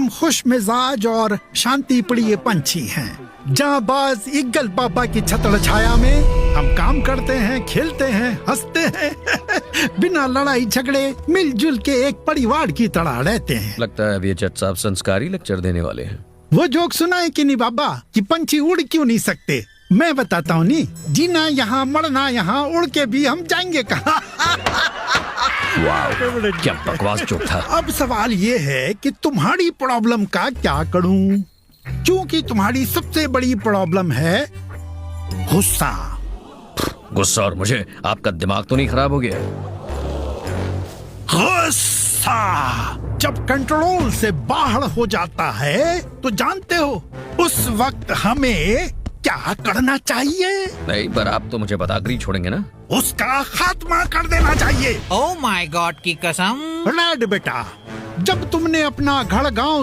हम खुश मिजाज और शांति प्रिय पंछी हैं। जाबाज इगल बाबा की छत्र छाया में हम काम करते हैं, खेलते हैं, हंसते हैं बिना लड़ाई झगड़े मिलजुल के एक परिवार की तरह रहते हैं। लगता है अभी जज साहब संस्कारी लेक्चर देने वाले हैं। वो जोक सुना है कि नहीं बाबा कि पंछी उड़ क्यों नहीं सकते? मैं बताता हूँ नी, जीना यहाँ मरना यहाँ, उड़ के भी हम जाएंगे कहाँ। वाह, क्या बकवास जोक था। अब सवाल ये है कि तुम्हारी प्रॉब्लम का क्या करूं, क्योंकि तुम्हारी सबसे बड़ी प्रॉब्लम है गुस्सा। गुस्सा और मुझे? आपका दिमाग तो नहीं खराब हो गया? गुस्सा जब कंट्रोल से बाहर हो जाता है तो जानते हो उस वक्त हमें क्या करना चाहिए? नहीं, पर आप तो मुझे बताकर ही छोड़ेंगे ना। उसका खात्मा कर देना चाहिए। ओह माय गॉड की कसम। रेड बेटा, जब तुमने अपना घर गांव